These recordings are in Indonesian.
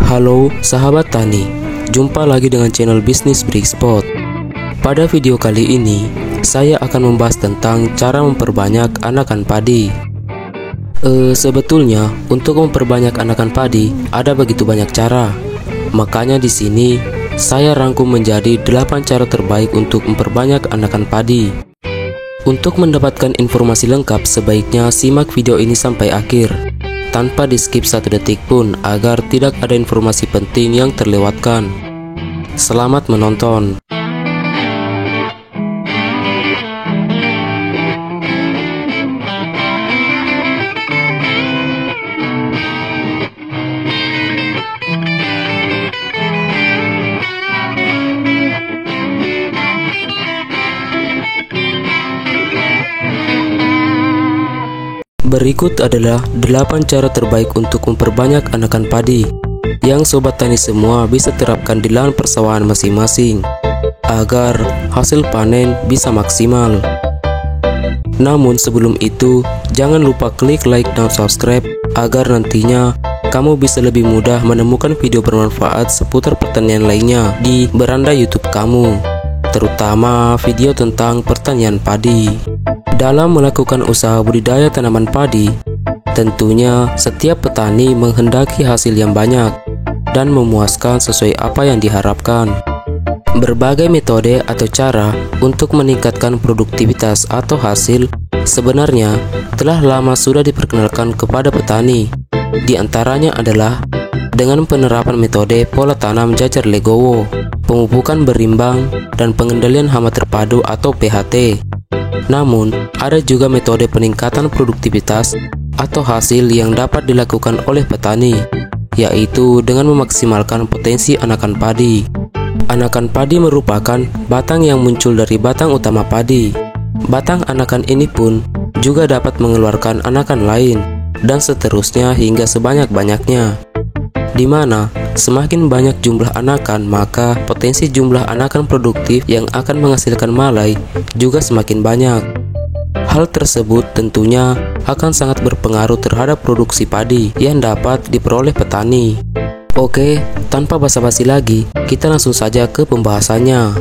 Halo sahabat tani, jumpa lagi dengan channel Bisnis Bright Spot. Pada video kali ini, saya akan membahas tentang cara memperbanyak anakan padi. Sebetulnya untuk memperbanyak anakan padi ada begitu banyak cara. Makanya di sini saya rangkum menjadi 8 cara terbaik untuk memperbanyak anakan padi. Untuk mendapatkan informasi lengkap, sebaiknya simak video ini sampai akhir tanpa di skip 1 detik pun agar tidak ada informasi penting yang terlewatkan. Selamat menonton. Berikut adalah 8 cara terbaik untuk memperbanyak anakan padi yang sobat tani semua bisa terapkan di lahan persawahan masing-masing agar hasil panen bisa maksimal. Namun sebelum itu, jangan lupa klik like dan subscribe agar nantinya kamu bisa lebih mudah menemukan video bermanfaat seputar pertanian lainnya di beranda YouTube kamu, terutama video tentang pertanian padi. Dalam melakukan usaha budidaya tanaman padi, tentunya setiap petani menghendaki hasil yang banyak dan memuaskan sesuai apa yang diharapkan. Berbagai metode atau cara untuk meningkatkan produktivitas atau hasil sebenarnya telah lama sudah diperkenalkan kepada petani. Di antaranya adalah dengan penerapan metode pola tanam jajar legowo, pemupukan berimbang, dan pengendalian hama terpadu atau PHT. Namun, ada juga metode peningkatan produktivitas atau hasil yang dapat dilakukan oleh petani, yaitu dengan memaksimalkan potensi anakan padi. Anakan padi merupakan batang yang muncul dari batang utama padi. Batang anakan ini pun juga dapat mengeluarkan anakan lain, dan seterusnya hingga sebanyak-banyaknya. Di mana semakin banyak jumlah anakan, maka potensi jumlah anakan produktif yang akan menghasilkan malai juga semakin banyak. Hal tersebut tentunya akan sangat berpengaruh terhadap produksi padi yang dapat diperoleh petani. Oke, tanpa basa-basi lagi, kita langsung saja ke pembahasannya.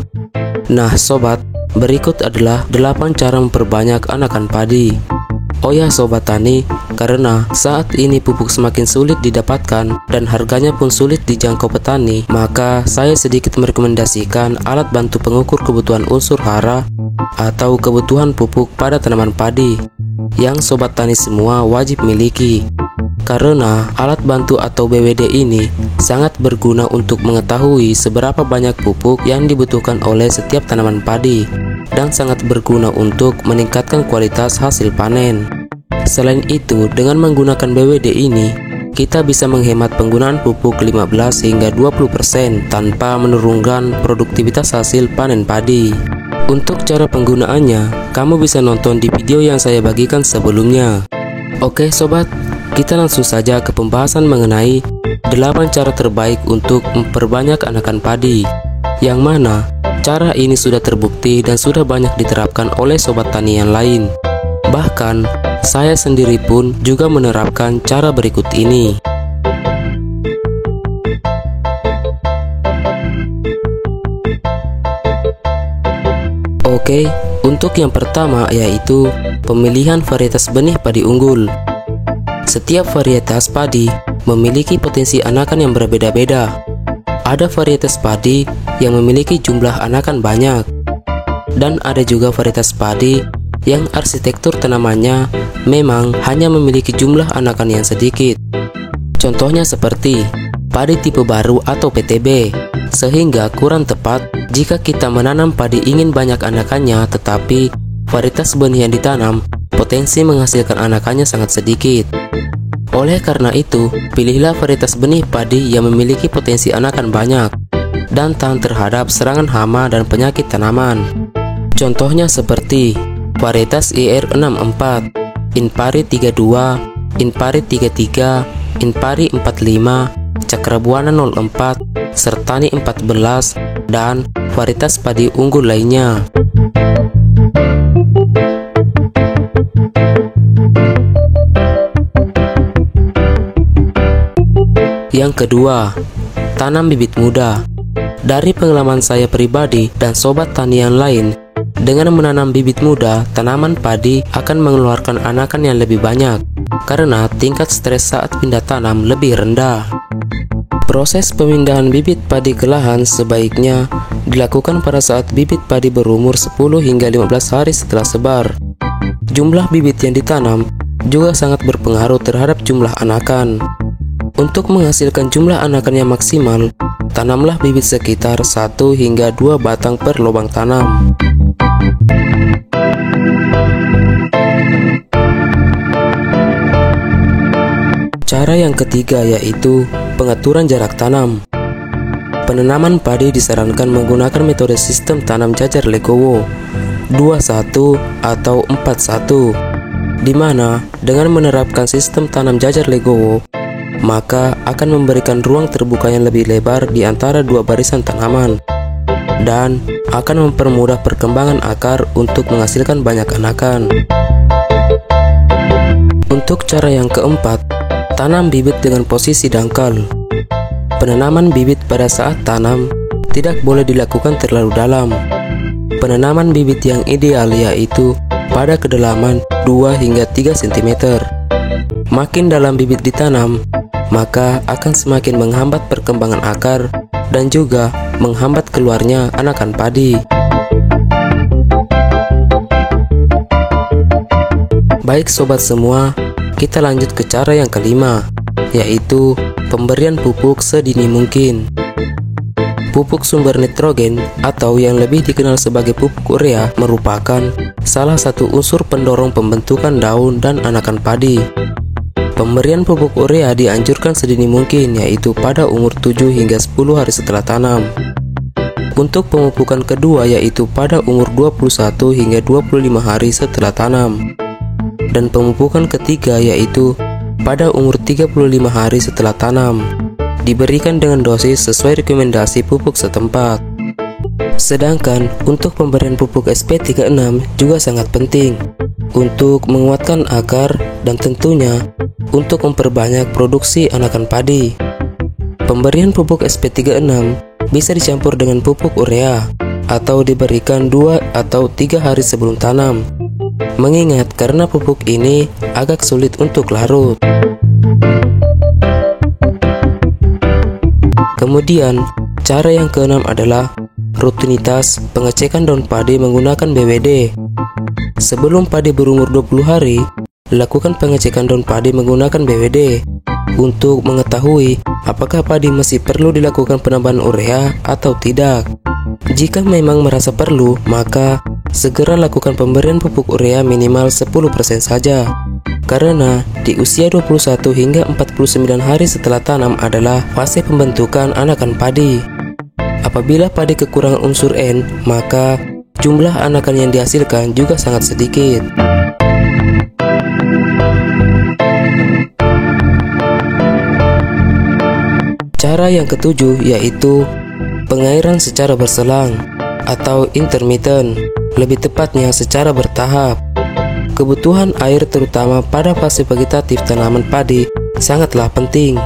Nah sobat, berikut adalah 8 cara memperbanyak anakan padi. Oh ya sobat tani, karena saat ini pupuk semakin sulit didapatkan dan harganya pun sulit dijangkau petani, maka saya sedikit merekomendasikan alat bantu pengukur kebutuhan unsur hara atau kebutuhan pupuk pada tanaman padi yang sobat tani semua wajib miliki. Karena alat bantu atau BWD ini sangat berguna untuk mengetahui seberapa banyak pupuk yang dibutuhkan oleh setiap tanaman padi dan sangat berguna untuk meningkatkan kualitas hasil panen. Selain itu, dengan menggunakan BWD ini, kita bisa menghemat penggunaan pupuk 15 hingga 20% tanpa menurunkan produktivitas hasil panen padi. Untuk cara penggunaannya, kamu bisa nonton di video yang saya bagikan sebelumnya. Oke sobat, kita langsung saja ke pembahasan mengenai 8 cara terbaik untuk memperbanyak anakan padi, yang mana cara ini sudah terbukti dan sudah banyak diterapkan oleh sobat tani yang lain. Bahkan, saya sendiri pun juga menerapkan cara berikut ini. Oke, untuk yang pertama yaitu pemilihan varietas benih padi unggul. Setiap varietas padi memiliki potensi anakan yang berbeda-beda. Ada varietas padi yang memiliki jumlah anakan banyak, dan ada juga varietas padi yang arsitektur tanamannya memang hanya memiliki jumlah anakan yang sedikit. Contohnya seperti padi tipe baru atau PTB, sehingga kurang tepat jika kita menanam padi ingin banyak anakannya, tetapi varietas benih yang ditanam potensi menghasilkan anakannya sangat sedikit. Oleh karena itu, pilihlah varietas benih padi yang memiliki potensi anakan banyak dan tahan terhadap serangan hama dan penyakit tanaman. Contohnya seperti varietas IR64, Inpari 32, Inpari 33, Inpari 45, Cakrabuana 04, Sertani 14, dan varietas padi unggul lainnya. Yang kedua, tanam bibit muda. Dari pengalaman saya pribadi dan sobat tani yang lain, dengan menanam bibit muda, tanaman padi akan mengeluarkan anakan yang lebih banyak karena tingkat stres saat pindah tanam lebih rendah. Proses pemindahan bibit padi ke lahan sebaiknya dilakukan pada saat bibit padi berumur 10 hingga 15 hari setelah sebar. Jumlah bibit yang ditanam juga sangat berpengaruh terhadap jumlah anakan. Untuk menghasilkan jumlah anakan yang maksimal, tanamlah bibit sekitar 1 hingga 2 batang per lubang tanam. Cara yang ketiga yaitu pengaturan jarak tanam. Penanaman padi disarankan menggunakan metode sistem tanam jajar legowo 2-1 atau 4-1, di mana dengan menerapkan sistem tanam jajar legowo, maka akan memberikan ruang terbuka yang lebih lebar di antara dua barisan tanaman dan akan mempermudah perkembangan akar untuk menghasilkan banyak anakan. Untuk cara yang keempat, tanam bibit dengan posisi dangkal. Penanaman bibit pada saat tanam tidak boleh dilakukan terlalu dalam. Penanaman bibit yang ideal yaitu pada kedalaman 2 hingga 3 cm. Makin dalam bibit ditanam, maka akan semakin menghambat perkembangan akar dan juga menghambat keluarnya anakan padi. Baik sobat semua, kita lanjut ke cara yang kelima, yaitu pemberian pupuk sedini mungkin. Pupuk sumber nitrogen atau yang lebih dikenal sebagai pupuk urea merupakan salah satu unsur pendorong pembentukan daun dan anakan padi. Pemberian pupuk urea dianjurkan sedini mungkin, yaitu pada umur 7 hingga 10 hari setelah tanam. Untuk pemupukan kedua yaitu pada umur 21 hingga 25 hari setelah tanam. Dan pemupukan ketiga yaitu pada umur 35 hari setelah tanam. Diberikan dengan dosis sesuai rekomendasi pupuk setempat. Sedangkan untuk pemberian pupuk SP36 juga sangat penting untuk menguatkan akar dan tentunya untuk memperbanyak produksi anakan padi. Pemberian pupuk SP36 bisa dicampur dengan pupuk urea atau diberikan 2 atau 3 hari sebelum tanam. Mengingat karena pupuk ini agak sulit untuk larut. Kemudian, cara yang keenam adalah rutinitas pengecekan daun padi menggunakan BWD. Sebelum padi berumur 20 hari, lakukan pengecekan daun padi menggunakan BWD untuk mengetahui apakah padi masih perlu dilakukan penambahan urea atau tidak. Jika memang merasa perlu, maka segera lakukan pemberian pupuk urea minimal 10% saja. Karena di usia 21 hingga 49 hari setelah tanam adalah fase pembentukan anakan padi. Apabila padi kekurangan unsur N, maka jumlah anakan yang dihasilkan juga sangat sedikit. Cara yang ketujuh yaitu pengairan secara berselang atau intermittent, lebih tepatnya secara bertahap. Kebutuhan air terutama pada fase vegetatif tanaman padi sangatlah penting.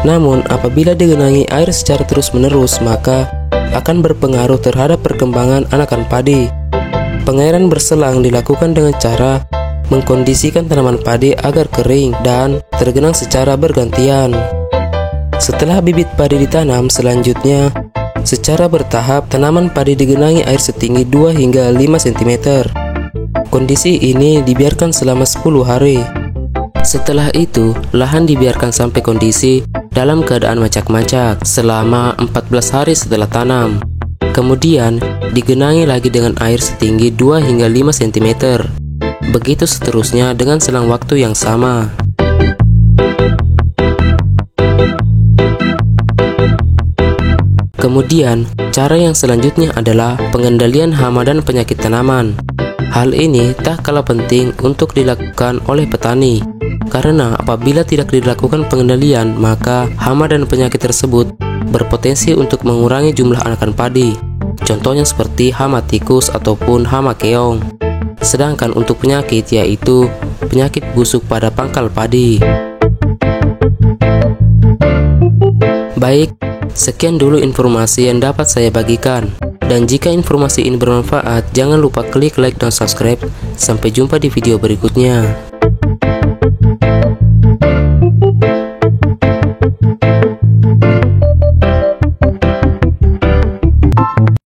Namun apabila digenangi air secara terus-menerus, maka akan berpengaruh terhadap perkembangan anakan padi. Pengairan berselang dilakukan dengan cara mengkondisikan tanaman padi agar kering dan tergenang secara bergantian. Setelah bibit padi ditanam, selanjutnya secara bertahap tanaman padi digenangi air setinggi 2 hingga 5 cm. Kondisi ini dibiarkan selama 10 hari. Setelah itu, lahan dibiarkan sampai kondisi dalam keadaan macak-macak selama 14 hari setelah tanam. Kemudian, digenangi lagi dengan air setinggi 2 hingga 5 cm. Begitu seterusnya dengan selang waktu yang sama. Kemudian, cara yang selanjutnya adalah pengendalian hama dan penyakit tanaman. Hal ini tak kalah penting untuk dilakukan oleh petani, karena apabila tidak dilakukan pengendalian, maka hama dan penyakit tersebut berpotensi untuk mengurangi jumlah anakan padi. Contohnya seperti hama tikus ataupun hama keong. Sedangkan untuk penyakit yaitu penyakit busuk pada pangkal padi. Baik, Sekian dulu informasi yang dapat saya bagikan. Dan jika informasi ini bermanfaat, jangan lupa klik like dan subscribe. Sampai jumpa di video berikutnya.